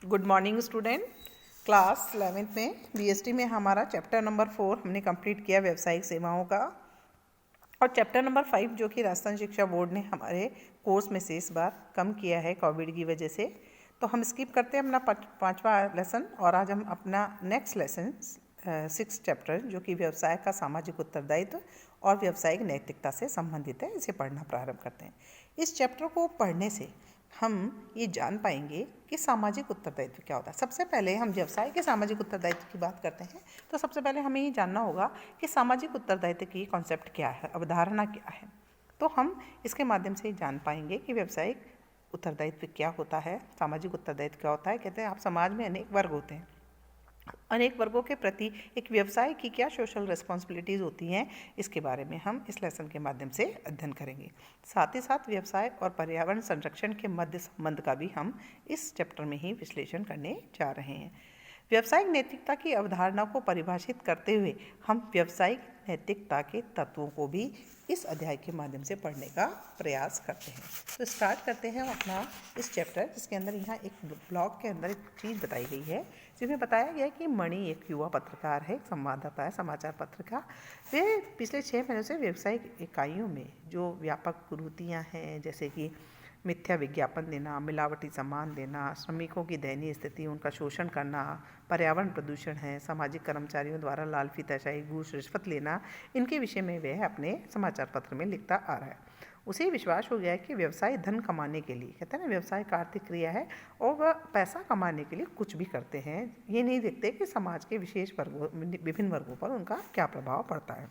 Good morning student. Class 11th में BST में हमारा चैप्टर नंबर 4 हमने कंप्लीट किया व्यावसायिक सेवाओं का, और चैप्टर नंबर 5 जो कि राजस्थान शिक्षा बोर्ड ने हमारे कोर्स में से इस बार कम किया है कोविड की वजह से, तो हम स्किप करते हैं अपना पाँचवा लेसन। और आज हम अपना नेक्स्ट लेसन 6 चैप्टर जो कि व्यवसाय का सामाजिक उत्तरदायित्व और व्यवसायिक नैतिकता से संबंधित है, इसे पढ़ना प्रारंभ करते हैं। इस चैप्टर को पढ़ने से हम ये जान पाएंगे कि सामाजिक उत्तरदायित्व क्या होता है। सबसे पहले हम व्यवसाय के सामाजिक उत्तरदायित्व की बात करते हैं, तो सबसे पहले हमें ये जानना होगा कि सामाजिक उत्तरदायित्व की कॉन्सेप्ट क्या है, अवधारणा क्या है। तो हम इसके माध्यम से जान पाएंगे कि व्यवसायिक उत्तरदायित्व क्या होता है, सामाजिक उत्तरदायित्व क्या होता है। कहते हैं आप समाज में अनेक वर्ग होते हैं, अनेक वर्गों के प्रति एक व्यवसाय की क्या सोशल रिस्पॉन्सिबिलिटीज़ होती हैं, इसके बारे में हम इस लेसन के माध्यम से अध्ययन करेंगे। साथ ही साथ व्यवसाय और पर्यावरण संरक्षण के मध्य संबंध का भी हम इस चैप्टर में ही विश्लेषण करने जा रहे हैं। व्यावसायिक नैतिकता की अवधारणा को परिभाषित करते हुए हम व्यावसायिक नैतिकता के तत्वों को भी इस अध्याय के माध्यम से पढ़ने का प्रयास करते हैं। तो स्टार्ट करते हैं हम अपना इस चैप्टर, जिसके अंदर यहाँ एक ब्लॉग के अंदर एक चीज़ बताई गई है, जिसमें बताया गया है कि मणि एक युवा पत्रकार है, एक संवाददाता है समाचार पत्र का। वे पिछले 6 महीनों से व्यावसायिक इकाइयों में जो व्यापक कुरीतियाँ हैं, जैसे कि मिथ्या विज्ञापन देना, मिलावटी सामान देना, श्रमिकों की दयनीय स्थिति, उनका शोषण करना, पर्यावरण प्रदूषण है, सामाजिक कर्मचारियों द्वारा लालफीताशाही, घूस रिश्वत लेना, इनके विषय में वह अपने समाचार पत्र में लिखता आ रहा है। उसे विश्वास हो गया है कि व्यवसाय धन कमाने के लिए, कहते हैं ना, व्यवसाय का आर्थिक क्रिया है और वह पैसा कमाने के लिए कुछ भी करते हैं। ये नहीं देखते कि समाज के विशेष वर्गों, विभिन्न वर्गों पर उनका क्या प्रभाव पड़ता है।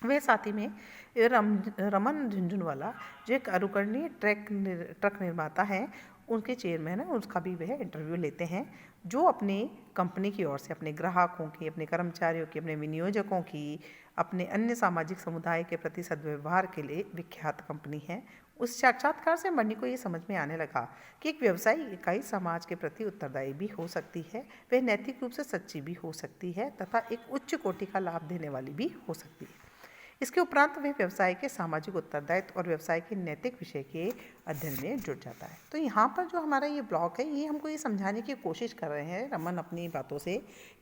वे साथ ही में रमन झुंझुनवाला जो एक अनुकरणीय ट्रक निर्माता हैं, उनके चेयरमैन हैं, उसका भी वह इंटरव्यू लेते हैं, जो अपनी कंपनी की ओर से अपने ग्राहकों की, अपने कर्मचारियों की, अपने विनियोजकों की, अपने अन्य सामाजिक समुदाय के प्रति सद्व्यवहार के लिए विख्यात कंपनी है। उस साक्षात्कार से मणि को ये समझ में आने लगा कि एक व्यवसायिक इकाई समाज के प्रति उत्तरदायी भी हो सकती है, वह नैतिक रूप से सच्ची भी हो सकती है तथा एक उच्च कोटि का लाभ देने वाली भी हो सकती है। इसके उपरांत वह व्यवसाय के सामाजिक उत्तरदायित्व और व्यवसाय के नैतिक विषय के अध्ययन में जुट जाता है। तो यहाँ पर जो हमारा ये ब्लॉक है, ये हमको ये समझाने की कोशिश कर रहे हैं रमन अपनी बातों से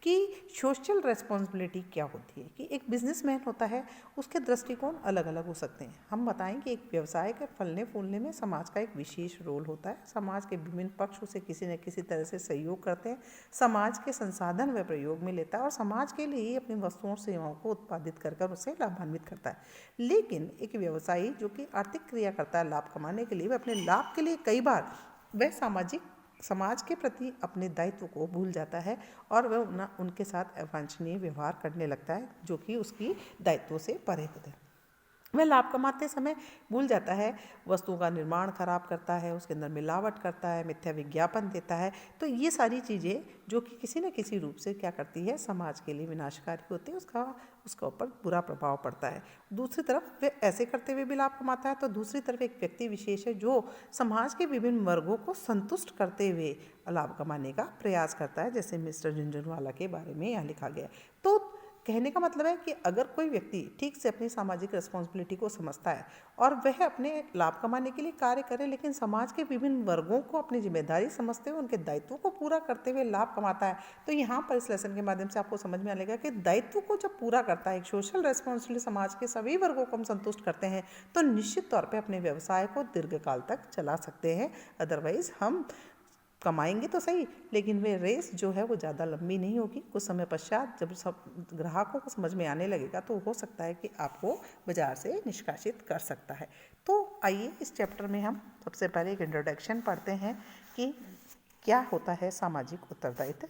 कि सोशल रिस्पॉन्सिबिलिटी क्या होती है। कि एक बिजनेसमैन होता है, उसके दृष्टिकोण अलग अलग हो सकते हैं। हम बताएं कि एक व्यवसाय के फलने फूलने में समाज का एक विशेष रोल होता है। समाज के विभिन्न पक्ष उसे किसी न किसी तरह से सहयोग करते हैं, समाज के संसाधन व प्रयोग में लेता है और समाज के लिए ही अपनी वस्तुओं सेवाओं को उत्पादित कर उसे लाभान्वित करता है। लेकिन एक व्यवसायी जो कि आर्थिक क्रिया करता है लाभ कमाने के लिए, वह अपने लाभ के लिए कई बार वह समाज के प्रति अपने दायित्व को भूल जाता है और वह उनके साथ अवांछनीय व्यवहार करने लगता है, जो कि उसकी दायित्वों से परे होते हैं। वह लाभ कमाते समय भूल जाता है, वस्तुओं का निर्माण खराब करता है, उसके अंदर मिलावट करता है, मिथ्या विज्ञापन देता है। तो ये सारी चीज़ें जो कि किसी न किसी रूप से क्या करती है, समाज के लिए विनाशकारी होती है, उसका ऊपर बुरा प्रभाव पड़ता है। दूसरी तरफ वह ऐसे करते हुए भी लाभ कमाता है, तो दूसरी तरफ एक व्यक्ति विशेष है जो समाज के विभिन्न वर्गों को संतुष्ट करते हुए लाभ कमाने का प्रयास करता है, जैसे मिस्टर झुंझुनवाला के बारे में यहाँ लिखा गया है। तो कहने का मतलब है कि अगर कोई व्यक्ति ठीक से अपनी सामाजिक रिस्पॉन्सिबिलिटी को समझता है और वह अपने लाभ कमाने के लिए कार्य करे, लेकिन समाज के विभिन्न वर्गों को अपनी जिम्मेदारी समझते हुए उनके दायित्वों को पूरा करते हुए लाभ कमाता है, तो यहाँ पर इस लेसन के माध्यम से आपको समझ में आएगा कि दायित्व को जब पूरा करता है, एक सोशल रिस्पॉन्सिबिलिटी समाज के सभी वर्गों को हम संतुष्ट करते हैं, तो निश्चित तौर पर अपने व्यवसाय को दीर्घकाल तक चला सकते हैं। अदरवाइज हम कमाएंगे तो सही, लेकिन वे रेस जो है वो ज़्यादा लंबी नहीं होगी। कुछ समय पश्चात जब सब ग्राहकों को समझ में आने लगेगा, तो हो सकता है कि आपको बाज़ार से निष्कासित कर सकता है। तो आइए इस चैप्टर में हम सबसे पहले एक इंट्रोडक्शन पढ़ते हैं कि क्या होता है सामाजिक उत्तरदायित्व।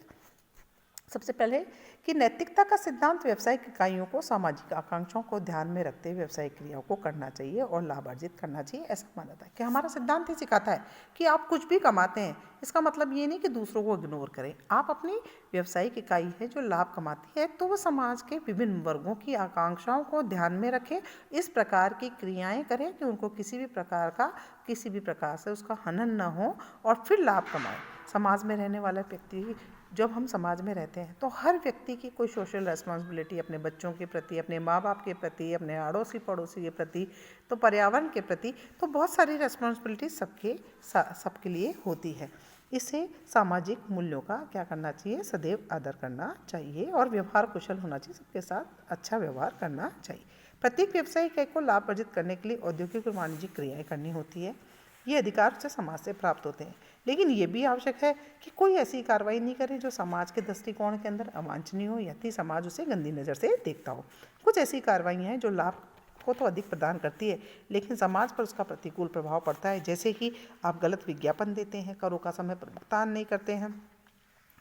सबसे पहले कि नैतिकता का सिद्धांत व्यावसायिक इकाइयों को सामाजिक आकांक्षाओं को ध्यान में रखते हुए व्यावसायिक क्रियाओं को करना चाहिए और लाभ अर्जित करना चाहिए, ऐसा माना जाता है। कि हमारा सिद्धांत ही सिखाता है कि आप कुछ भी कमाते हैं, इसका मतलब ये नहीं कि दूसरों को इग्नोर करें। आप अपनी व्यावसायिक इकाई है जो लाभ कमाती है, तो वह समाज के विभिन्न वर्गों की आकांक्षाओं को ध्यान में रखें, इस प्रकार की क्रियाएँ करें कि उनको किसी भी प्रकार से उसका हनन न हो और फिर लाभ कमाएं। समाज में रहने वाला व्यक्ति, जब हम समाज में रहते हैं तो हर व्यक्ति की कोई सोशल रिस्पॉन्सिबिलिटी अपने बच्चों के प्रति, अपने माँ बाप के प्रति, अपने अड़ोसी पड़ोसी के प्रति, तो पर्यावरण के प्रति, तो बहुत सारी रिस्पॉन्सिबिलिटी सबके लिए होती है। इसे सामाजिक मूल्यों का क्या करना चाहिए, सदैव आदर करना चाहिए और व्यवहार कुशल होना चाहिए, सबके साथ अच्छा व्यवहार करना चाहिए। प्रत्येक व्यवसायिक को लाभ अर्जित करने के लिए औद्योगिक और वाणिज्यिक क्रियाएं करनी होती है। ये अधिकार से समाज से प्राप्त होते हैं, लेकिन ये भी आवश्यक है कि कोई ऐसी कार्रवाई नहीं करे जो समाज के दृष्टिकोण के अंदर अवांछनीय हो या फिर समाज उसे गंदी नज़र से देखता हो। कुछ ऐसी कार्रवाइयाँ हैं जो लाभ को तो अधिक प्रदान करती है लेकिन समाज पर उसका प्रतिकूल प्रभाव पड़ता है, जैसे कि आप गलत विज्ञापन देते हैं, करों का समय पर भुगतान नहीं करते हैं,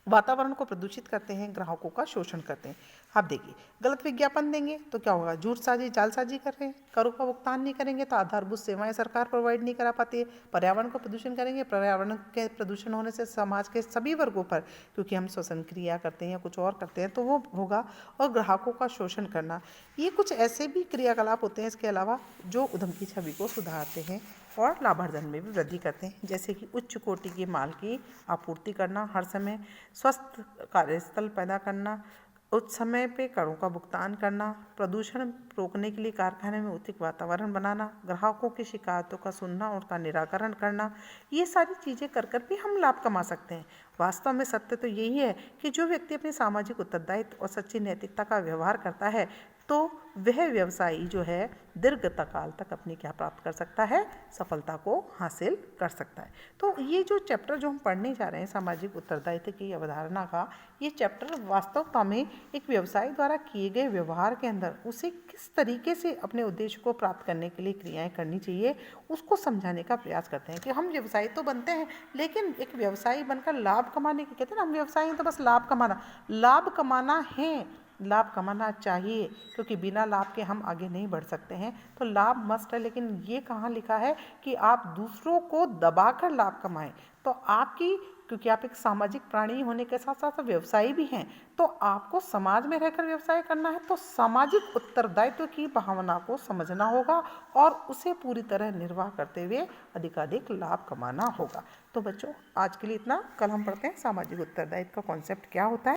वातावरण को प्रदूषित करते हैं, ग्राहकों का शोषण करते हैं। आप देखिए, गलत विज्ञापन देंगे तो क्या होगा, झूठसाजी जालसाजी कर रहे हैं, करों का भुगतान नहीं करेंगे तो आधारभूत सेवाएं सरकार प्रोवाइड नहीं करा पाती है, पर्यावरण को प्रदूषण करेंगे, पर्यावरण के प्रदूषण होने से समाज के सभी वर्गों पर, क्योंकि हम श्वसन क्रिया करते हैं या कुछ और करते हैं तो वो होगा, और ग्राहकों का शोषण करना, ये कुछ ऐसे भी क्रियाकलाप होते हैं इसके अलावा जो उद्यम की छवि को सुधारते हैं और लाभार्जन में भी वृद्धि करते हैं, जैसे कि उच्च कोटि के माल की आपूर्ति करना, हर समय स्वस्थ कार्यस्थल पैदा करना, उच्च समय पे करों का भुगतान करना, प्रदूषण रोकने के लिए कारखाने में उचित वातावरण बनाना, ग्राहकों की शिकायतों का सुनना और उनका निराकरण करना, ये सारी चीज़ें कर कर भी हम लाभ कमा सकते हैं। वास्तव में सत्य तो यही है कि जो व्यक्ति अपने सामाजिक उत्तरदायित्व और सच्ची नैतिकता का व्यवहार करता है तो वह व्यवसायी जो है दीर्घकाल तक अपनी क्या प्राप्त कर सकता है, सफलता को हासिल कर सकता है। तो ये जो चैप्टर जो हम पढ़ने जा रहे हैं सामाजिक उत्तरदायित्व की अवधारणा का, ये चैप्टर वास्तवता में एक व्यवसायी द्वारा किए गए व्यवहार के अंदर उसे किस तरीके से अपने उद्देश्य को प्राप्त करने के लिए क्रियाएं करनी चाहिए उसको समझाने का प्रयास करते हैं कि हम व्यवसायी तो बनते हैं लेकिन एक व्यवसायी बनकर लाभ कमाने की, कहते हैं ना हम व्यवसायी हैं तो बस लाभ कमाना है, लाभ कमाना चाहिए, क्योंकि बिना लाभ के हम आगे नहीं बढ़ सकते हैं। तो लाभ मस्ट है, लेकिन ये कहाँ लिखा है कि आप दूसरों को दबाकर लाभ कमाएं। तो आपकी, क्योंकि आप एक सामाजिक प्राणी होने के साथ साथ व्यवसायी भी हैं, तो आपको समाज में रहकर व्यवसाय करना है, तो सामाजिक उत्तरदायित्व की भावना को समझना होगा और उसे पूरी तरह निर्वाह करते हुए अधिकाधिक लाभ कमाना होगा। तो बच्चों, आज के लिए इतना। कल हम पढ़ते हैं सामाजिक उत्तरदायित्व का कॉन्सेप्ट क्या होता है।